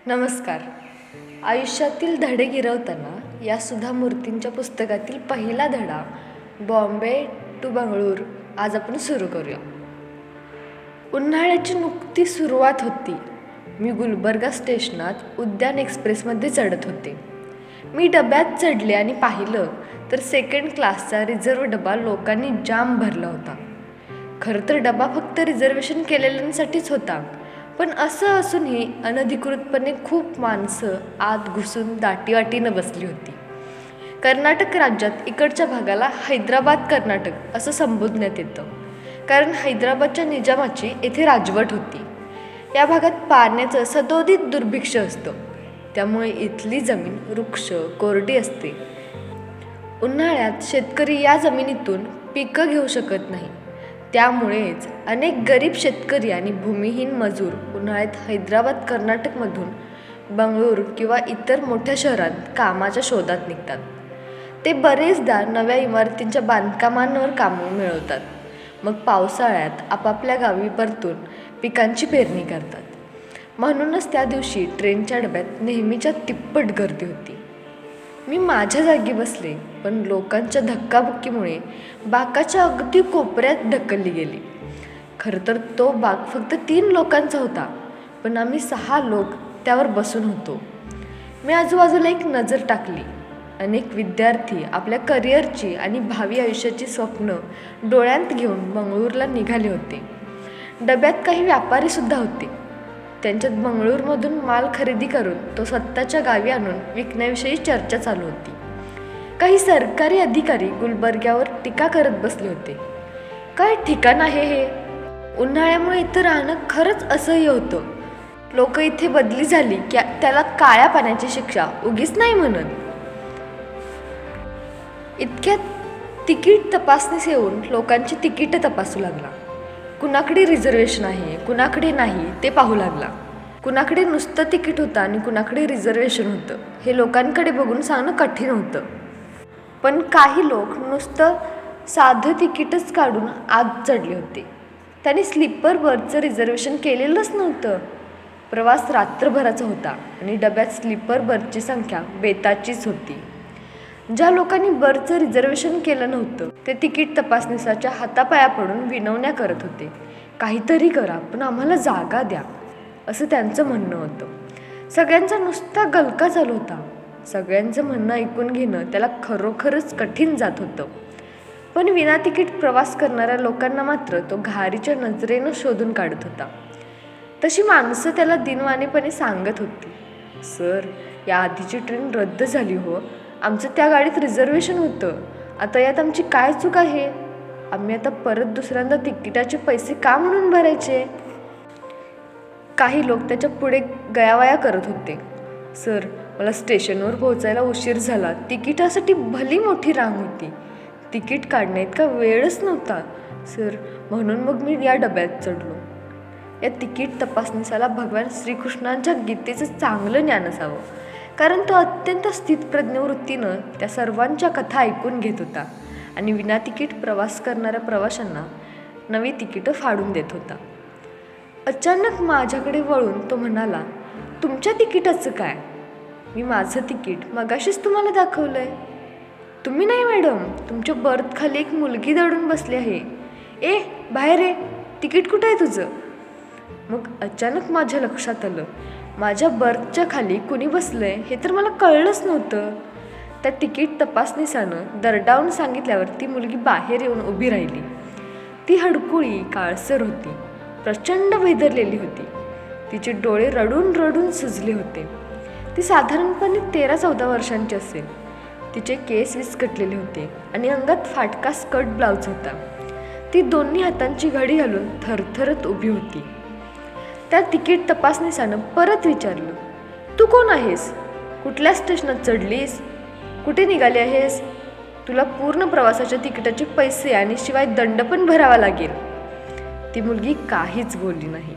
नमस्कार. आयुष्यातील धडे गिरवताना या सुधा मूर्तींच्या पुस्तकातील पहिला धडा बॉम्बे टू बंगळूर आज आपण सुरू करूया. उन्हाळ्याची नुकती सुरुवात होती. मी गुलबर्गा स्टेशनात उद्यान एक्सप्रेसमध्ये चढत होते. मी डब्यात चढले आणि पाहिलं तर सेकंड क्लासचा रिझर्व डबा लोकांनी जाम भरला होता. खरं तर डबा फक्त रिझर्वेशन केलेल्यांसाठीच होता, पण असं असूनही अनधिकृतपणे खूप माणसं आत घुसून दाटीवाटीनं बसली होती. कर्नाटक राज्यात इकडच्या भागाला हैदराबाद कर्नाटक असं संबोधण्यात येतं, कारण हैदराबादच्या निजामाची येथे राजवट होती. या भागात पाण्याचं सदोदित दुर्भिक्ष असतं, त्यामुळे इथली जमीन वृक्ष कोरडी असते. उन्हाळ्यात शेतकरी या जमिनीतून पिकं घेऊ शकत नाही. त्यामुळेच अनेक गरीब शेतकरी आणि भूमिहीन मजूर उन्हाळ्यात हैदराबाद कर्नाटकमधून बंगळूर किंवा इतर मोठ्या शहरात कामाच्या शोधात निघतात. ते बरेचदा नव्या इमारतींच्या बांधकामांवर कामं मिळवतात. मग पावसाळ्यात आपापल्या गावी परतून पिकांची पेरणी करतात. म्हणूनच त्या दिवशी ट्रेनच्या डब्यात नेहमीच्या तिप्पट गर्दी होती. मी माझ्या जागी बसले, पण लोकांच्या धक्काबुक्कीमुळे बाकाच्या अगदी कोपऱ्यात ढकलली गेली. खरं तर तो बाग फक्त 3 लोकांचा होता, पण आम्ही 6 लोक त्यावर बसून होतो. मी आजूबाजूला एक नजर टाकली. अनेक विद्यार्थी आपल्या करिअरची आणि भावी आयुष्याची स्वप्न डोळ्यात घेऊन बंगळूरला निघाले होते. डब्यात काही व्यापारीसुद्धा होते. त्यांच्यात बंगळूरमधून माल खरेदी करून तो स्वतःच्या गावी आणून विकण्याविषयी चर्चा चालू होती. काही सरकारी अधिकारी गुलबर्ग्यावर टीका करत बसले होते. काय ठिकाण आहे हे? उन्हाळ्यामुळे इथं राहणं खरंच असह्य होतं. लोक इथे बदली झाली की त्याला काळ्या पाण्याची शिक्षा उगीच नाही म्हणत. इतक्यात तिकीट तपासणीस येऊन लोकांची तिकीटं तपासू लागला. कुणाकडे रिझर्वेशन आहे, कुणाकडे नाही ते पाहू लागला. कुणाकडे नुसतं तिकीट होतं आणि कुणाकडे रिझर्वेशन होतं हे लोकांकडे बघून सांगणं कठीण होतं. पण काही लोक नुसतं साधं तिकीटच काढून आत चढले होते. त्यांनी स्लीपर बर्थचं रिझर्वेशन केलेलंच नव्हतं. प्रवास रात्रभराचा होता आणि डब्यात स्लीपर बर्थची संख्या बेताचीच होती. ज्या लोकांनी बर्थचं रिझर्वेशन केलं नव्हतं ते तिकीट तपासणीसाच्या हातापाया पडून विनवण्या करत होते. काहीतरी करा, पण आम्हाला जागा द्या, असं त्यांचं म्हणणं होतं. सगळ्यांचा नुसता गलका चालू होता. सगळ्यांचं म्हणणं ऐकून घेणं त्याला खरोखरच कठीण जात होतं. पण विना तिकीट प्रवास करणाऱ्या लोकांना मात्र तो घारीच्या नजरेनं शोधून काढत होता. तशी माणसं त्याला दिनवाणेपणे सांगत होती, सर, या आधीची ट्रेन रद्द झाली हो. आमचं त्या गाडीत रिझर्वेशन होतं. आता यात आमची काय चूक आहे? आम्ही आता परत दुसऱ्यांदा तिकिटाचे पैसे का म्हणून भरायचे? काही लोक त्याच्या पुढे गयावया करत होते. सर, मला स्टेशनवर पोहोचायला उशीर झाला. तिकिटासाठी भली मोठी रांग होती. तिकीट काढण्या इतका वेळच नव्हता सर, म्हणून मग मी या डब्यात चढलो. या तिकीट तपासणीसाला भगवान श्रीकृष्णांच्या गीतेचं चांगलं ज्ञान असावं, कारण तो अत्यंत स्थितप्रज्ञ वृत्तीनं त्या सर्वांच्या कथा ऐकून घेत होता आणि विना तिकीट प्रवास करणाऱ्या प्रवाशांना नवी तिकीटं फाडून देत होता. अचानक माझ्याकडे वळून तो म्हणाला, तुमच्या तिकीटाचं काय? मी माझं तिकीट मगाशीच तुम्हाला दाखवलं आहे. तुम्ही नाही मॅडम, तुमच्या बर्थखाली एक मुलगी दडून बसली आहे. ए, बाहेर ये, तिकीट कुठं आहे तुझं? मग अचानक माझ्या लक्षात आलं, माझ्या बर्थच्या खाली कुणी बसलं आहे हे तर मला कळलंच नव्हतं. त्या तिकीट तपासणीसानं दरडावून सांगितल्यावर ती मुलगी बाहेर येऊन उभी राहिली. ती हडकुळी काळसर होती, प्रचंड वेदरलेली होती. तिचे डोळे रडून रडून सुजले होते. ती साधारणपणे 13-14 वर्षांची असेल. तिचे केस विस्कटलेले होते आणि अंगात फाटका स्कर्ट ब्लाउज होता. ती दोन्ही हातांची घडी घालून थरथरत उभी होती. त्या तिकीट तपासणीसानं परत विचारलं, तू कोण आहेस? कुठल्या स्टेशनात चढलीस? कुठे निघाली आहेस? तुला पूर्ण प्रवासाच्या तिकिटाचे पैसे आणि शिवाय दंड पण भरावा लागेल. ती मुलगी काहीच बोलली नाही.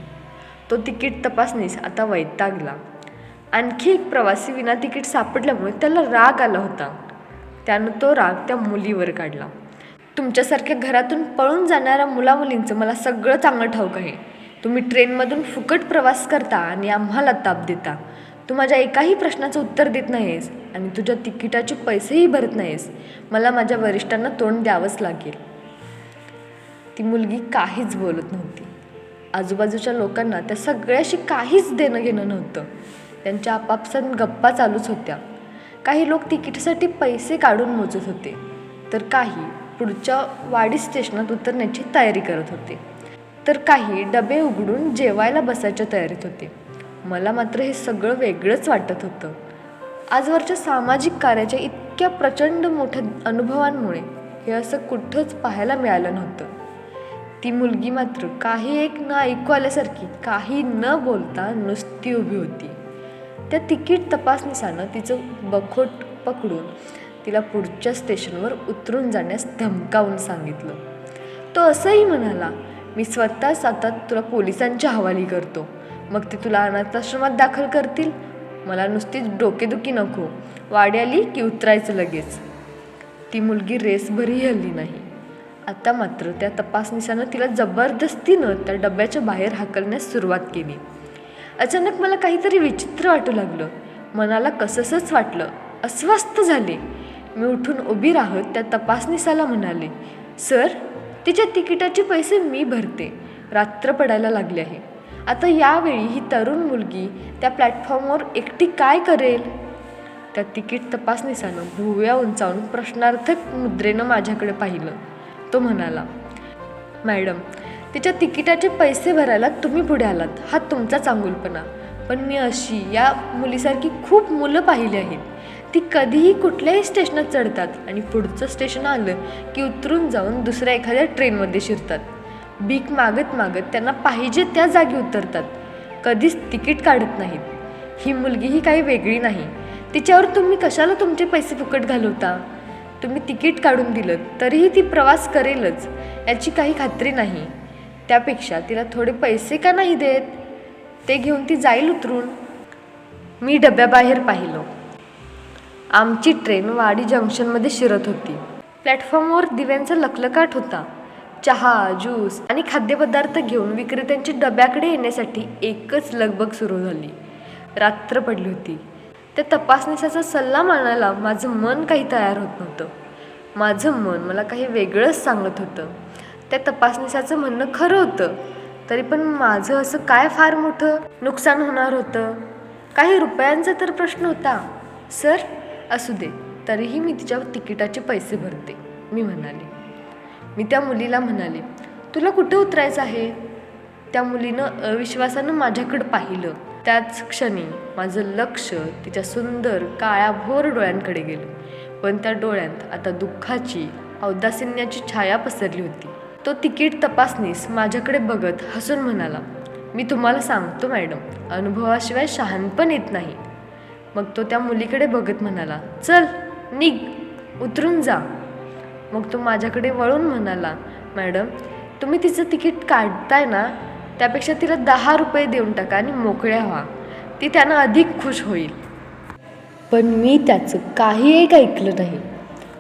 तो तिकीट तपासणीस आता वैतागला. आणखी एक प्रवासी विना तिकीट सापडल्यामुळे त्याला राग आला होता. त्यानं तो राग त्या मुलीवर काढला. तुमच्यासारख्या घरातून पळून जाणाऱ्या मुलामुलींचं मला सगळं चांगलं ठाऊक आहे. तुम्ही ट्रेनमधून फुकट प्रवास करता आणि आम्हाला ताप देता. तू माझ्या एकाही प्रश्नाचं उत्तर देत नाहीस आणि तुझ्या तिकिटाचे पैसेही भरत नाहीस. मला माझ्या वरिष्ठांना तोंड द्यावंच लागेल. ती मुलगी काहीच बोलत नव्हती. आजूबाजूच्या लोकांना त्या सगळ्याशी काहीच देणं घेणं नव्हतं. त्यांच्या आपापसात गप्पा चालूच होत्या. काही लोक तिकीटसाठी पैसे काढून मोजत होते, तर काही पुढच्या वाडी स्टेशनात उतरण्याची तयारी करत होते, तर काही डबे उघडून जेवायला बसायच्या तयारीत होते. मला मात्र हे सगळं वेगळंच वाटत होतं. आजवरच्या सामाजिक कार्याच्या इतक्या प्रचंड मोठ्या अनुभवांमुळे हे असं कुठंच पाहायला मिळालं नव्हतं. ती मुलगी मात्र काही एक न ऐकू आल्यासारखी काही न बोलता नुसती उभी होती. त्या तिकीट तपासनीसानं तिचं बखोट पकडून तिला पुढच्या स्टेशनवर उतरून जाण्यास धमकावून सांगितलं. तो असंही म्हणाला, मी स्वतःच आता तुला पोलिसांच्या हवाली करतो, मग ते तुला अनाथाश्रमात दाखल करतील. मला नुसतीच डोकेदुखी नको, वाडी आली की उतरायचं लगेच. ती मुलगी रेसभरही हल्ली नाही. आता मात्र त्या तपासनीसानं तिला जबरदस्तीनं त्या डब्याच्या बाहेर हाकलण्यास सुरुवात केली. अचानक मला काहीतरी विचित्र वाटू लागलं. मनाला कसंसंच वाटलं, अस्वस्थ झाले. मी उठून उभी राहत त्या तपासनीसाला म्हणाले, सर, तिच्या तिकिटाचे पैसे मी भरते. रात्र पडायला लागले आहे. आता यावेळी ही तरुण मुलगी त्या प्लॅटफॉर्मवर एकटी काय करेल? त्या तिकीट तपासनीसानं भुवया उंचावून प्रश्नार्थक मुद्रेनं माझ्याकडे पाहिलं. तो म्हणाला, मॅडम, तिच्या तिकिटाचे पैसे भरायला तुम्ही पुढे आलात, हा तुमचा चांगुलपणा. पण मी अशी या मुलीसारखी खूप मुलं पाहिली आहेत. ती कधीही कुठल्याही स्टेशनात चढतात आणि पुढचं स्टेशन आलं की उतरून जाऊन दुसऱ्या एखाद्या ट्रेनमध्ये शिरतात. भीक मागत मागत त्यांना पाहिजे त्या जागी उतरतात. कधीच तिकीट काढत नाहीत. ही मुलगीही काही वेगळी नाही. तिच्यावर तुम्ही कशाला तुमचे पैसे फुकट घालवता? तुम्ही तिकीट काढून दिलं तरीही ती प्रवास करेलच याची काही खात्री नाही. त्यापेक्षा तिला थोडे पैसे का नाही देत? ते घेऊन ती जाईल उतरून. मी डब्याबाहेर पाहिलं. आमची ट्रेन वाडी जंक्शनमध्ये शिरत होती. प्लॅटफॉर्मवर दिव्यांचा लखलखाट होता. चहा, ज्यूस आणि खाद्यपदार्थ घेऊन विक्रेत्यांची डब्याकडे येण्यासाठी एकच लगबग सुरू झाली. रात्र पडली होती. त्या तपासनीसाचा सल्ला मानायला माझं मन काही तयार होत नव्हतं. माझं मन मला काही वेगळंच सांगत होतं. त्या तपासनीसाचं म्हणणं खरं होतं, तरी पण माझं असं काय फार मोठं नुकसान होणार होतं? काही रुपयांचा तर प्रश्न होता. सर, असू दे, तरीही मी तिच्या तिकिटाचे पैसे भरते, मी म्हणाले. मी त्या मुलीला म्हणाले, तुला कुठं उतरायचं आहे? त्या मुलीनं अविश्वासानं माझ्याकडं पाहिलं. त्याच क्षणी माझं लक्ष तिच्या सुंदर काळ्याभोर डोळ्यांकडे गेलं. पण त्या डोळ्यात आता दुःखाची, औदासिन्याची छाया पसरली होती. तो तिकीट तपासनीस माझ्याकडे बघत हसून म्हणाला, मी तुम्हाला सांगतो मॅडम, अनुभवाशिवाय शहाणपण येत नाही. मग तो त्या मुलीकडे बघत म्हणाला, चल निघ, उतरून जा. मग तो माझ्याकडे वळून म्हणाला, मॅडम, तुम्ही तिचं तिकीट काढताय ना, त्यापेक्षा तिला 10 रुपये देऊन टाका आणि मोकळ्या व्हा. ती त्यानं अधिक खुश होईल. पण मी त्याचं काही एक ऐकलं नाही.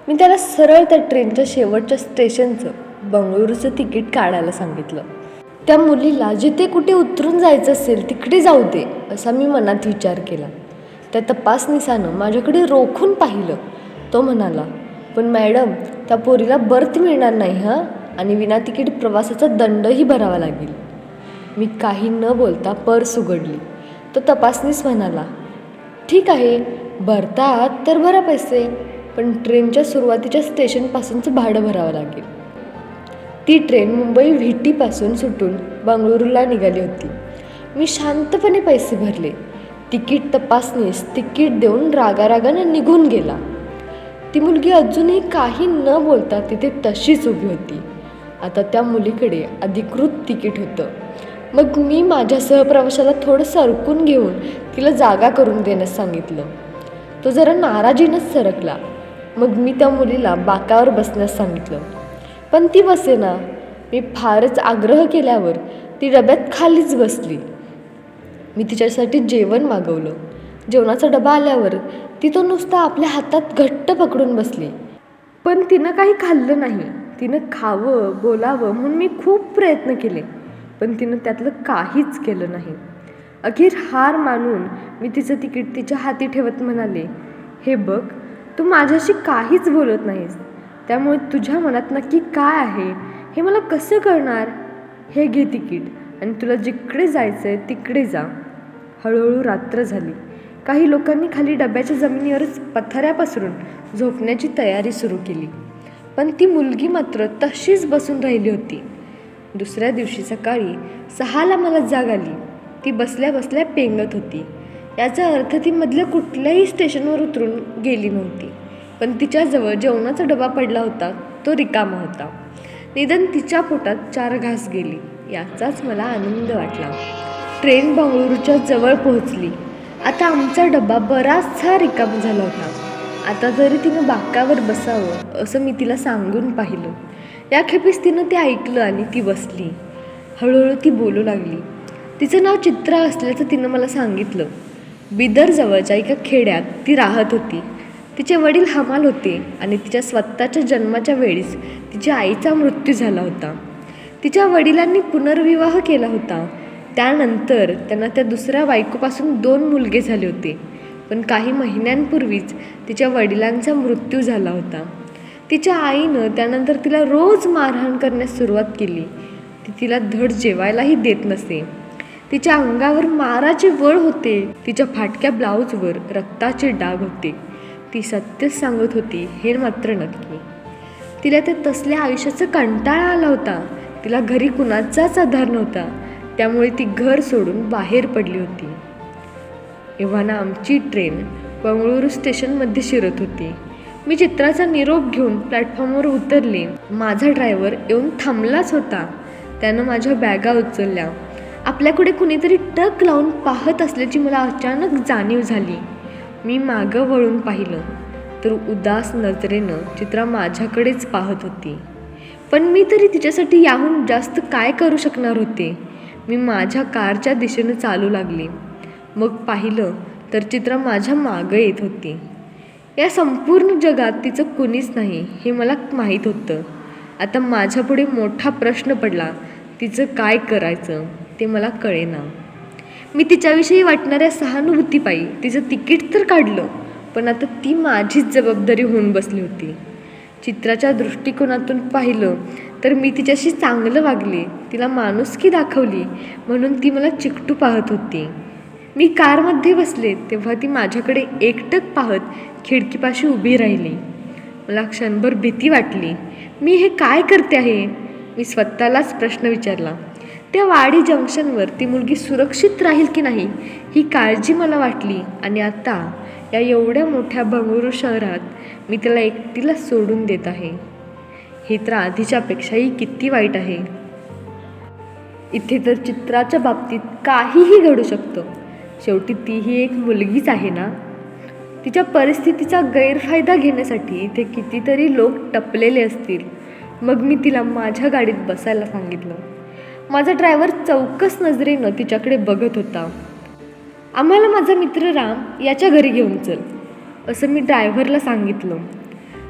मी त्याला सरळ त्या ट्रेनच्या शेवटच्या स्टेशनचं, बंगळुरूचं तिकीट काढायला सांगितलं. त्या मुलीला जिथे कुठे उतरून जायचं असेल तिकडे जाऊ दे, असा मी मनात विचार केला. त्या तपासनीसानं माझ्याकडे रोखून पाहिलं. तो म्हणाला, पण मॅडम, त्या पोरीला बर्थ मिळणार नाही हां, आणि विना तिकीट प्रवासाचा दंडही भरावा लागेल. मी काही न बोलता पर्स उघडली. तो तपासनीस म्हणाला, ठीक आहे, भरतात तर भरा पैसे, पण ट्रेनच्या सुरुवातीच्या स्टेशनपासूनचं भाडं भरावं लागेल. ती ट्रेन मुंबई व्हिटीपासून सुटून बंगळुरूला निघाली होती. मी शांतपणे पैसे भरले. तिकीट तपासनीस तिकीट देऊन रागारागानं निघून गेला. ती मुलगी अजूनही काही न बोलता तिथे तशीच उभी होती. आता त्या मुलीकडे अधिकृत तिकीट होतं. मग मी माझ्या सहप्रवाशाला थोडं सरकून घेऊन तिला जागा करून देण्यास सांगितलं. तो जरा नाराजीनंच सरकला. मग मी त्या मुलीला बाकावर बसण्यास सांगितलं, पण ती बसेना. मी फारच आग्रह केल्यावर ती डब्यात खालीच बसली. मी तिच्यासाठी जेवण मागवलं. जेवणाचा डबा आल्यावर ती तो नुसता आपल्या हातात घट्ट पकडून बसली. पण तिनं काही खाल्लं नाही. तिनं खावं, बोलावं म्हणून मी खूप प्रयत्न केले, पण तिनं त्यातलं काहीच केलं नाही. अखेर हार मानून मी तिचं तिकीट तिच्या हाती ठेवत म्हणाले, हे बघ, तू माझ्याशी काहीच बोलत नाहीस, त्यामुळे तुझ्या मनात नक्की काय आहे हे मला कसं कळणार. हे घे तिकीट आणि तुला जिकडे जायचं आहे तिकडे जा. हळूहळू रात्र झाली. काही लोकांनी खाली डब्याच्या जमिनीवरच पथाऱ्या पसरून झोपण्याची तयारी सुरू केली, पण ती मुलगी मात्र तशीच बसून राहिली होती. दुसऱ्या दिवशी सकाळी 6ला मला जाग आली. ती बसल्या बसल्या पेंगत होती. याचा अर्थ ती मधल्या कुठल्याही स्टेशनवर उतरून गेली नव्हती, पण तिच्याजवळ जेवणाचा डबा पडला होता, तो रिकामा होता. निदान तिच्या पोटात 4 घास गेली, याचाच मला आनंद वाटला. ट्रेन बंगळुरूच्या जवळ पोहोचली. आता आमचा डबा बराचसा रिकामा झाला होता. आता तरी तिनं बाकावर बसावं असं मी तिला सांगून पाहिलं. या खेपेस तिनं ते ऐकलं आणि ती बसली. हळूहळू ती बोलू लागली. तिचं नाव चित्रा असल्याचं तिनं मला सांगितलं. बिदरजवळच्या एका खेड्यात ती राहत होती. तिचे वडील हमाल होते आणि तिच्या स्वतःच्या जन्माच्या वेळीच तिच्या आईचा मृत्यू झाला होता. तिच्या वडिलांनी पुनर्विवाह केला होता. त्यानंतर त्यांना त्या दुसऱ्या बायकोपासून 2 मुलगे झाले होते, पण काही महिन्यांपूर्वीच तिच्या वडिलांचा मृत्यू झाला होता. तिच्या आईनं त्यानंतर तिला रोज मारहाण करण्यास सुरुवात केली. ती तिला धड जेवायलाही देत नसे. तिच्या अंगावर माराचे वळ होते. तिच्या फाटक्या ब्लाऊजवर रक्ताचे डाग होते. ती सत्यच सांगत होती हे मात्र नक्की. तिला त्या तसल्या आयुष्याचा कंटाळा आला होता. तिला घरी कुणाचाच आधार नव्हता, त्यामुळे ती घर सोडून बाहेर पडली होती. एव्हाना आमची ट्रेन बंगळुरू स्टेशनमध्ये शिरत होती. मी चित्राचा निरोप घेऊन प्लॅटफॉर्मवर उतरले. माझा ड्रायव्हर येऊन थांबलाच होता. त्यानं माझ्या बॅगा उचलल्या. आपल्याकडे कुणीतरी टक लावून पाहत असल्याची मला अचानक जाणीव झाली. मी मागं वळून पाहिलं तर उदास नजरेनं चित्रा माझ्याकडेच पाहत होती. पण मी तरी तिच्यासाठी याहून जास्त काय करू शकणार होते. मी माझ्या कारच्या दिशेनं चालू लागले. मग पाहिलं तर चित्रा माझ्या मागं येत होती. या संपूर्ण जगात तिचं कुणीच नाही हे मला माहीत होतं. आता माझ्यापुढे मोठा प्रश्न पडला. तिचं काय करायचं ते मला कळेना. मी तिच्याविषयी वाटणाऱ्या सहानुभूतीपायी तिचं तिकीट तर काढलं, पण आता ती माझीच जबाबदारी होऊन बसली होती. चित्राच्या दृष्टिकोनातून पाहिलं तर मी तिच्याशी चांगलं वागले, तिला माणुसकी दाखवली म्हणून ती मला चिकटू पाहत होती. मी कारमध्ये बसले तेव्हा ती माझ्याकडे एकटक पाहत खिडकीपाशी उभी राहिली. मला क्षणभर भीती वाटली. मी हे काय करते आहे, मी स्वतःलाच प्रश्न विचारला. त्या वाडी जंक्शनवर ती मुलगी सुरक्षित राहील की नाही ही काळजी मला वाटली. आणि आता या एवढ्या मोठ्या बंगळुरू शहरात मी तिला एकटीला सोडून देत आहे. हे तर आधीच्यापेक्षाही किती वाईट आहे. इथे तर चित्राच्या बाबतीत काहीही घडू शकतं. शेवटी तीही एक मुलगीच आहे ना. तिच्या परिस्थितीचा गैरफायदा घेण्यासाठी इथे कितीतरी लोक टपलेले असतील. मग मी तिला माझ्या गाडीत बसायला सांगितलं. माझा ड्रायव्हर चौकस नजरेनं तिच्याकडे बघत होता. आम्हाला माझा मित्र राम याच्या घरी घेऊन चल, असं मी ड्रायव्हरला सांगितलं.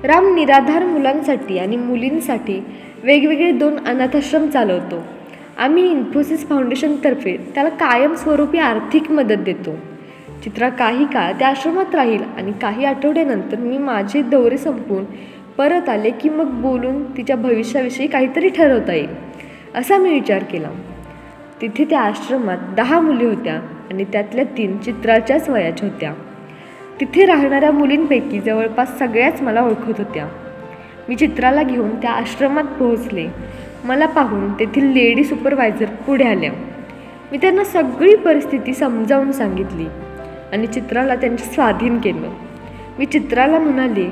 राम निराधार मुलांसाठी आणि मुलींसाठी वेगवेगळे 2 अनाथाश्रम चालवतो. आम्ही इन्फोसिस फाउंडेशनतर्फे त्याला कायमस्वरूपी आर्थिक मदत देतो. चित्रा काही काळ त्या आश्रमात राहील आणि काही आठवड्यानंतर मी माझे दौरे संपवून परत आले की मग बोलून तिच्या भविष्याविषयी काहीतरी ठरवता येईल असा मी विचार केला. तिथे त्या आश्रमात 10 मुली होत्या आणि त्यातल्या 3 चित्राच्याच वयाच्या होत्या. तिथे राहणाऱ्या मुलींपैकी जवळपास सगळ्याच मला ओळखत होत्या. मी चित्राला घेऊन त्या आश्रमात पोहोचले. मला पाहून तेथील लेडी सुपरवायझर पुढे आल्या. मी त्यांना सगळी परिस्थिती समजावून सांगितली आणि चित्राला त्यांच्या स्वाधीन केलं. मी चित्राला म्हणाले,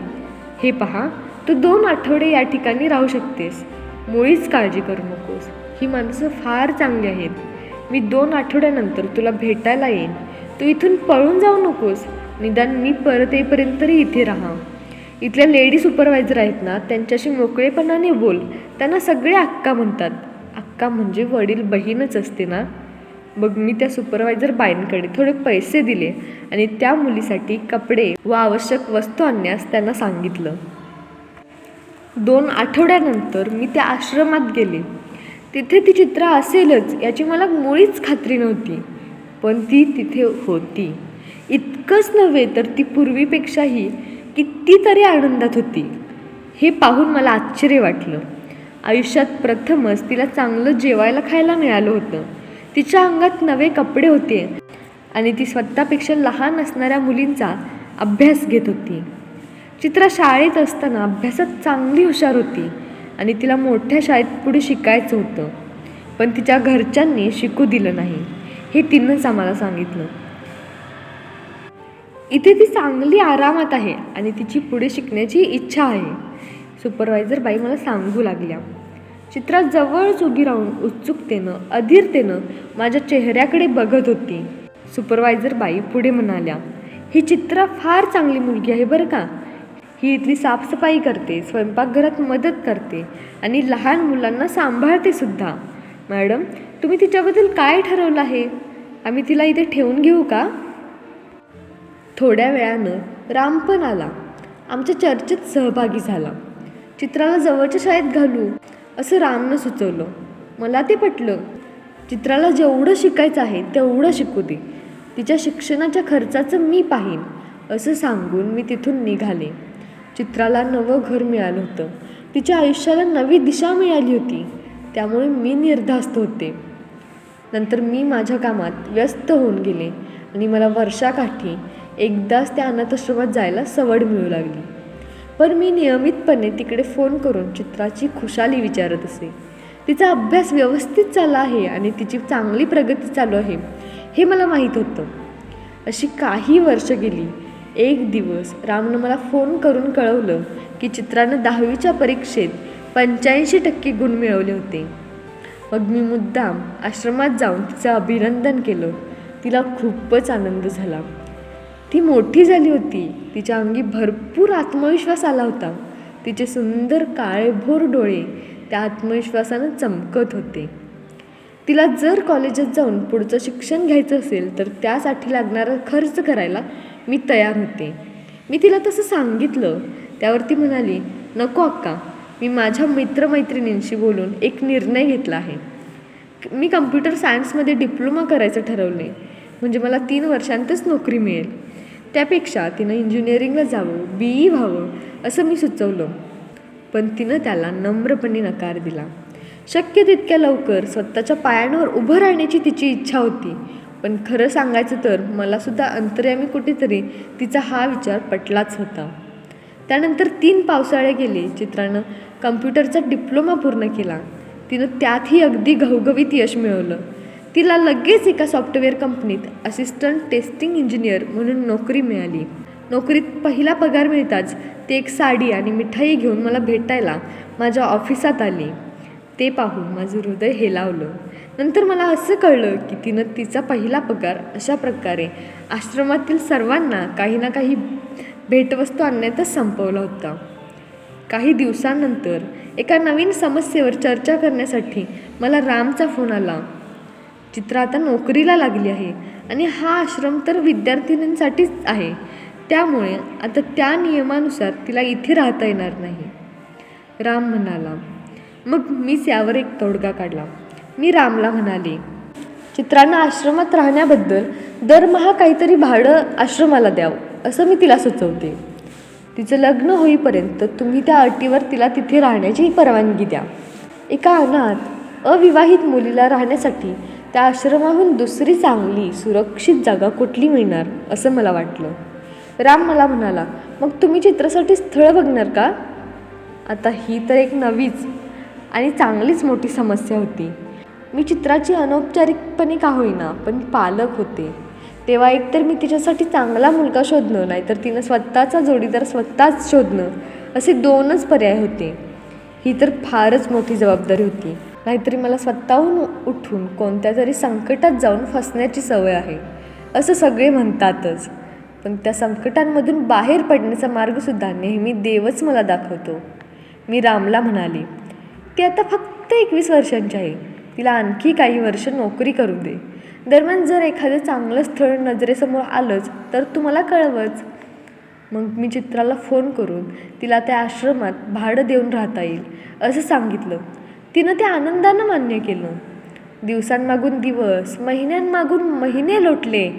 हे पहा, तू 2 आठवडे या ठिकाणी राहू शकतेस. मुळीच काळजी करू नकोस. ही माणसं फार चांगली आहेत. मी 2 आठवड्यानंतर तुला भेटायला येईन. तू इथून पळून जाऊ नकोस. निदान मी परत येईपर्यंत तरी इथे राहा. इथल्या लेडी सुपरवायझर आहेत ना, त्यांच्याशी मोकळेपणाने बोल. त्यांना सगळे अक्का म्हणतात. अक्का म्हणजे वडील बहीणच असते ना. मग मी त्या सुपरवायझर बाईंकडे थोडे पैसे दिले आणि त्या मुलीसाठी कपडे व आवश्यक वस्तू आणण्यास त्यांना सांगितलं. 2 आठवड्यानंतर मी त्या आश्रमात गेले. तिथे ती चित्रा असेलच याची मला मुळीच खात्री नव्हती. पण ती तिथे होती. इतकंच नव्हे तर ती पूर्वीपेक्षाही कितीतरी आनंदात होती. हे पाहून मला आश्चर्य वाटलं. आयुष्यात प्रथमच तिला चांगलं जेवायला खायला मिळालं होतं. तिच्या अंगात नवे कपडे होते आणि ती स्वतःपेक्षा लहान असणाऱ्या मुलींचा अभ्यास घेत होती. चित्रा शाळेत असताना अभ्यासात चांगली हुशार होती आणि तिला मोठ्या शाळेत पुढे शिकायचं होतं. पण तिच्या घरच्यांनी शिकू दिलं नाही. हे तिनंच आम्हाला सांगितलं. इथे ती चांगली आरामात आहे आणि तिची पुढे शिकण्याची इच्छा आहे, सुपरवायझर बाई मला सांगू लागल्या. चित्रा जवळच उभी राहून उत्सुकतेनं अधीरतेनं माझ्या चेहऱ्याकडे बघत होती. सुपरवायझर बाई पुढे म्हणाल्या, ही चित्रा फार चांगली मुलगी आहे बरं का. ही इथली साफसफाई करते, स्वयंपाकघरात मदत करते आणि लहान मुलांना सांभाळते सुद्धा. मॅडम, तुम्ही तिच्याबद्दल काय ठरवलं आहे? आम्ही तिला इथे ठेवून घेऊ का? थोड्या वेळानं राम पण आला. आमच्या चर्चेत सहभागी झाला. चित्राला जवळच्या शाळेत घालू असं रामनं सुचवलं. मला ते पटलं. चित्राला जेवढं शिकायचं आहे तेवढं शिकू दे. तिच्या शिक्षणाच्या खर्चाचं मी पाहीन असं सांगून मी तिथून निघाले. चित्राला नवं घर मिळालं होतं. तिच्या आयुष्याला नवी दिशा मिळाली होती. त्यामुळे मी निर्धास्त होते. नंतर मी माझ्या कामात व्यस्त होऊन गेले आणि मला वर्षाकाठी एकदाच त्या अनाथाश्रमात जायला सवड मिळू लागली. पण मी नियमितपणे तिकडे फोन करून चित्राची खुशाली विचारत असे. तिचा अभ्यास व्यवस्थित चालला आहे आणि तिची चांगली प्रगती चालू आहे हे मला माहीत होतं. अशी काही वर्ष गेली. एक दिवस रामनं मला फोन करून कळवलं की चित्रानं 10वीच्या परीक्षेत 85% गुण मिळवले होते. मग मी मुद्दाम आश्रमात जाऊन तिचं अभिनंदन केलं. तिला खूपच आनंद झाला. ती मोठी झाली होती. तिच्या अंगी भरपूर आत्मविश्वास आला होता. तिचे सुंदर काळेभोर डोळे त्या आत्मविश्वासानं चमकत होते. तिला जर कॉलेजात जाऊन पुढचं शिक्षण घ्यायचं असेल तर त्यासाठी लागणारा खर्च करायला मी तयार होते. मी तिला तसं सांगितलं. त्यावर ती म्हणाली, नको अक्का, मी माझ्या मित्रमैत्रिणींशी बोलून एक निर्णय घेतला आहे. मी कम्प्युटर सायन्समध्ये डिप्लोमा करायचं ठरवले. म्हणजे मला 3 वर्षांतच नोकरी मिळेल. त्यापेक्षा तिनं इंजिनिअरिंगला जावं, BE व्हावं असं मी सुचवलं. पण तिनं त्याला नम्रपणे नकार दिला. शक्य तितक्या लवकर स्वतःच्या पायांवर उभं राहण्याची तिची इच्छा होती. पण खरं सांगायचं तर मलासुद्धा अंतर्यामी कुठेतरी तिचा हा विचार पटलाच होता. त्यानंतर 3 पावसाळे गेले. चित्रानं कम्प्युटरचा डिप्लोमा पूर्ण केला. तिनं त्यातही अगदी घवघवीत यश मिळवलं. तिला लगेच एका सॉफ्टवेअर कंपनीत असिस्टंट टेस्टिंग इंजिनियर म्हणून नोकरी मिळाली. नोकरीत पहिला पगार मिळताच ती एक साडी आणि मिठाई घेऊन मला भेटायला माझ्या ऑफिसात आली. ते पाहून माझं हृदय हेलावलं. नंतर मला असं कळलं की तिनं तिचा पहिला पगार अशा प्रकारे आश्रमातील सर्वांना काही ना काही भेटवस्तू आणण्यातच संपवला होता. काही दिवसांनंतर एका नवीन समस्येवर चर्चा करण्यासाठी मला रामचा फोन आला. चित्रा आता नोकरीला लागली आहे आणि हा आश्रम तर विद्यार्थिनींसाठीच आहे. त्यामुळे आता त्या नियमानुसार तिला इथे राहता येणार नाही, राम म्हणाला. मग मीच यावर एक तोडगा काढला. मी रामला म्हणाले, चित्रानं आश्रमात राहण्याबद्दल दरमहा काहीतरी भाडं आश्रमाला द्यावं असं मी तिला सुचवते. तिचं लग्न होईपर्यंत तुम्ही त्या अटीवर तिला तिथे राहण्याची परवानगी द्या. एका अनाथ अविवाहित मुलीला राहण्यासाठी त्या आश्रमाहून दुसरी चांगली सुरक्षित जागा कुठली मिळणार असं मला वाटलं. राम मला म्हणाला, मग तुम्ही चित्रासाठी स्थळ बघणार का? आता ही तर एक नवीच आणि चांगलीच मोठी समस्या होती. मी चित्राची अनौपचारिकपणे का होईना पण पालक होते. तेव्हा एकतर मी तिच्यासाठी चांगला मुलगा शोधणं, नाहीतर तिनं स्वतःचा जोडीदार स्वतःच शोधणं असे 2च पर्याय होते. ही तर फारच मोठी जबाबदारी होती. नाहीतरी मला स्वतःहून उठून कोणत्या तरी संकटात जाऊन फसण्याची सवय आहे असं सगळे म्हणतातच. पण त्या संकटांमधून बाहेर पडण्याचा मार्गसुद्धा नेहमी देवच मला दाखवतो. मी रामला म्हणाले, ती आता फक्त 21 वर्षांची आहे. तिला आणखी काही वर्ष नोकरी करू दे. दरम्यान जर एखादं चांगलं स्थळ नजरेसमोर आलंच तर तुम्हाला कळवच. मग मी चित्राला फोन करून तिला त्या आश्रमात भाडं देऊन राहता येईल असं सांगितलं. तिनं ते आनंदानं मान्य केलं. दिवसांमागून दिवस, महिन्यांमागून महिने लोटले.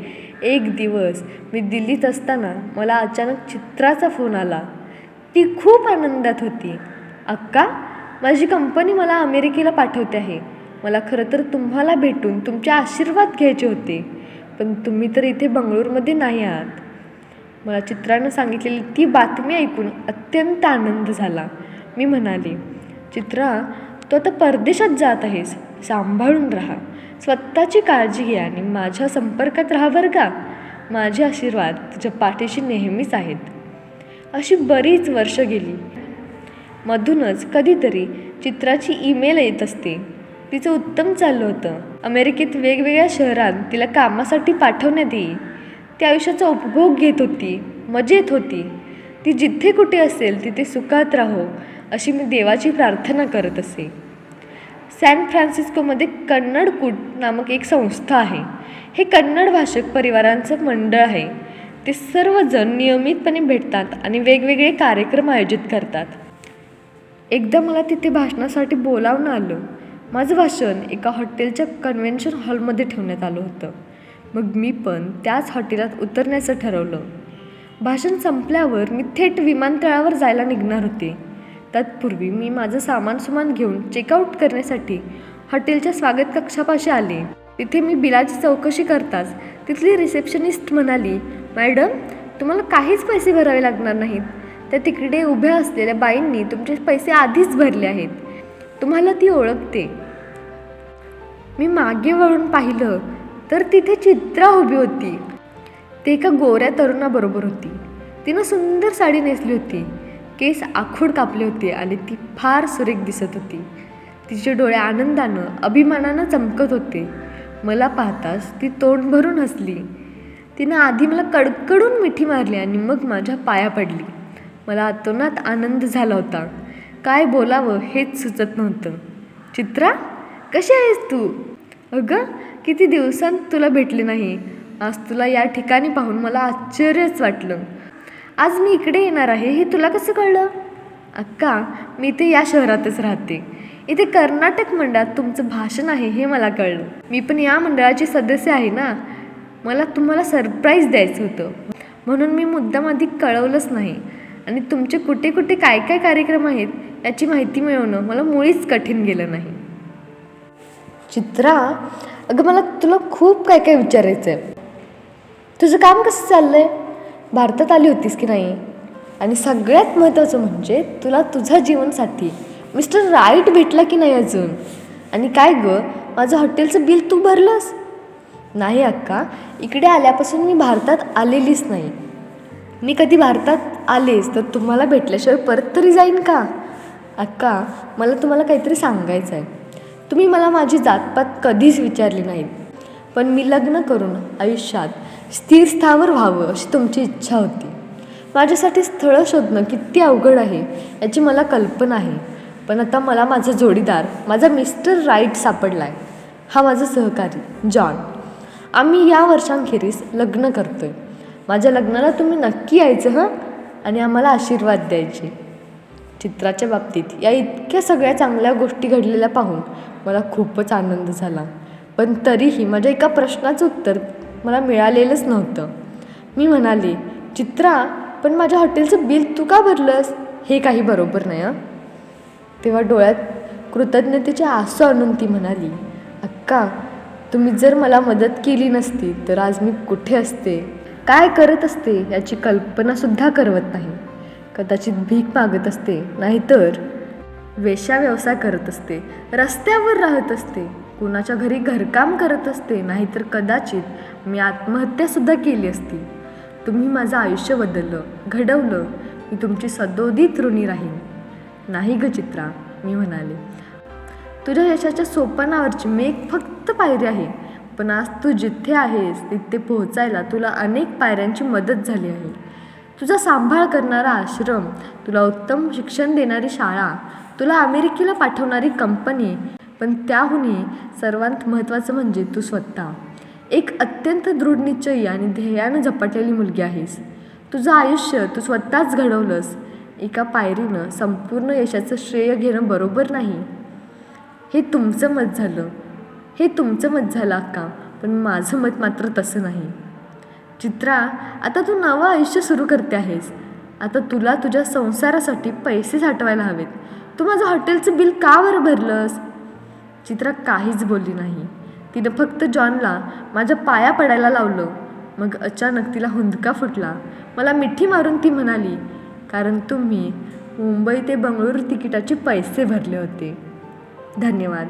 एक दिवस मी दिल्लीत असताना मला अचानक चित्राचा फोन आला. ती खूप आनंदात होती. अक्का, माझी कंपनी मला अमेरिकेला पाठवते आहे. मला खरं तर तुम्हाला भेटून तुमचे आशीर्वाद घ्यायचे होते, पण तुम्ही तर इथे बंगळूरमध्ये नाही आहात. मला चित्रानं सांगितलेली ती बातमी ऐकून अत्यंत आनंद झाला. मी म्हणाले, चित्रा, तू आता परदेशात जात आहेस. सांभाळून राहा, स्वतःची काळजी घ्या आणि माझ्या संपर्कात राहा बरं का. माझे आशीर्वाद तुझ्या पाठीशी नेहमीच आहेत. अशी बरीच वर्ष गेली. मधूनच कधीतरी चित्राची ईमेल येत असते. तिचं उत्तम चाललं होतं. अमेरिकेत वेगवेगळ्या शहरात तिला कामासाठी पाठवण्यात येई. ती आयुष्याचा उपभोग घेत होती, मजेत होती. ती जिथे कुठे असेल तिथे सुखात राहो अशी मी देवाची प्रार्थना करत असे. सॅन फ्रान्सिस्कोमध्ये कन्नड कूट नामक एक संस्था आहे. हे कन्नड भाषक परिवारांचं मंडळ आहे. ते सर्वजण नियमितपणे भेटतात आणि वेगवेगळे कार्यक्रम आयोजित करतात. एकदा मला तिथे भाषणासाठी बोलावणं आलं. माझं भाषण एका हॉटेलच्या कन्व्हेन्शन हॉलमध्ये ठेवण्यात आलं होतं. मग मी पण त्याच हॉटेलात उतरण्याचं ठरवलं. भाषण संपल्यावर मी थेट विमानतळावर जायला निघणार होते. तत्पूर्वी मी माझं सामान घेऊन चेकआउट करण्यासाठी हॉटेलच्या स्वागत कक्षापाशी आले. तिथे मी बिलाची चौकशी करताच तिथली रिसेप्शनिस्ट म्हणाली, मॅडम, तुम्हाला काहीच पैसे भरावे लागणार नाहीत. त्या तिकडे उभ्या असलेल्या बाईंनी तुमचे पैसे आधीच भरले आहेत. तुम्हाला ती ओळखते. मी मागे वळून पाहिलं तर तिथे चित्रा उभी होती. ती एका गोऱ्या तरुणाबरोबर होती. तिनं सुंदर साडी नेसली होती. केस आखूड कापले होते आणि ती फार सुरेख दिसत होती. तिचे डोळे आनंदानं, अभिमानानं चमकत होते. मला पाहताच ती तोंड भरून हसली. तिनं आधी मला कडकडून मिठी मारली आणि मग माझ्या पाया पडली. मला अतोनात आनंद झाला होता. काय बोलावं हेच सुचत नव्हतं. चित्रा, कशी आहेस तू? अगं, किती दिवसांत तुला भेटले नाही. आज तुला या ठिकाणी पाहून मला आश्चर्यच वाटलं. आज मी इकडे येणार आहे हे तुला कसं कळलं? अक्का, मी इथे या शहरातच राहते. इथे कर्नाटक मंडळात तुमचं भाषण आहे हे मला कळलं. मी पण या मंडळाची सदस्य आहे ना. मला तुम्हाला सरप्राईज द्यायचं होतं, म्हणून मी मुद्दाम आधी कळवलंच नाही. आणि तुमचे कुठे कुठे काय काय कार्यक्रम आहेत याची माहिती मिळवणं मला मुळीच कठीण गेलं नाही. चित्रा, अगं, मला तुला खूप काय काय विचारायचं आहे. तुझं काम कसं चाललं आहे? भारतात आली होतीस की नाही? आणि सगळ्यात महत्त्वाचं म्हणजे तुला तुझा जीवनसाथी मिस्टर राईट भेटला की नाही अजून? आणि काय गं, माझं हॉटेलचं बिल तू भरलंस? नाही अक्का, इकडे आल्यापासून मी भारतात आलेलीच नाही. मी कधी भारतात आलेच तर तुम्हाला भेटल्याशिवाय परत तरी जाईन का? अक्का, मला तुम्हाला काहीतरी सांगायचं आहे. तुम्ही मला माझी जातपात कधीच विचारली नाहीत, पण मी लग्न करून आयुष्यात स्थिर स्थावर व्हावं अशी तुमची इच्छा होती. माझ्यासाठी स्थळं शोधणं किती अवघड आहे याची मला कल्पना आहे. पण आता मला माझा जोडीदार, माझा मिस्टर राईट सापडला आहे. हा माझा सहकारी जॉन. आम्ही या वर्षांखेरीस लग्न करतो आहे. माझ्या लग्नाला तुम्ही नक्की यायचं हं, आणि आम्हाला आशीर्वाद द्यायचे. चित्राच्या बाबतीत या इतक्या सगळ्या चांगल्या गोष्टी घडलेल्या पाहून मला खूपच आनंद झाला. पण तरीही माझ्या एका प्रश्नाचं उत्तर मला मिळालेलंच नव्हतं. मी म्हणाले, चित्रा, पण माझ्या हॉटेलचं बिल तू का भरलंस? हे काही बरोबर नाही हं. तेव्हा डोळ्यात कृतज्ञतेचे आसू आणून ती म्हणाली, अक्का, तुम्ही जर मला मदत केली नसती तर आज मी कुठे असते, काय करत असते याची कल्पनासुद्धा करवत नाही. कदाचित भीक मागत असते, नाहीतर वेश्या व्यवसाय करत असते, रस्त्यावर राहत असते, कुणाच्या घरी घरकाम करत असते, नाहीतर कदाचित मी आत्महत्यासुद्धा केली असती. तुम्ही माझं आयुष्य बदललं, घडवलं. मी तुमची सदोदित ऋणी राहीन. नाही ग चित्रा, मी म्हणाले. तुझ्या यशाच्या सोपानावरची मी एक फक्त पायरी आहे, पण आज तू जिथे आहेस तिथे पोहोचायला तुला अनेक पायऱ्यांची मदत झाली आहे. तुझा सांभाळ करणारा आश्रम, तुला उत्तम शिक्षण देणारी शाळा, तुला अमेरिकेला पाठवणारी कंपनी, पण त्याहूनही सर्वात महत्त्वाचं म्हणजे तू स्वतः एक अत्यंत दृढ निश्चयी आणि ध्येयानं झपाटलेली मुलगी आहेस. तुझं आयुष्य तू स्वतःच घडवलंस. एका पायरीनं संपूर्ण यशाचं श्रेय घेणं बरोबर नाही. हे तुमचं मत झालं. हे तुमचं मत झालं अक्का, पण माझं मत मात्र तसं नाही. चित्रा, आता तू नवं आयुष्य सुरू करते आहेस. आता तुला तुझ्या संसारासाठी पैसे साठवायला हवेत. तू माझं हॉटेलचं बिल का बरं भरलंस? चित्रा काहीच बोलली नाही. तिनं फक्त जॉनला माझ्या पाया पडायला लावलं. मग अचानक तिला हुंदका फुटला. मला मिठी मारून ती म्हणाली, कारण तुम्ही मुंबई ते बंगळुरू तिकिटाचे पैसे भरले होते. धन्यवाद.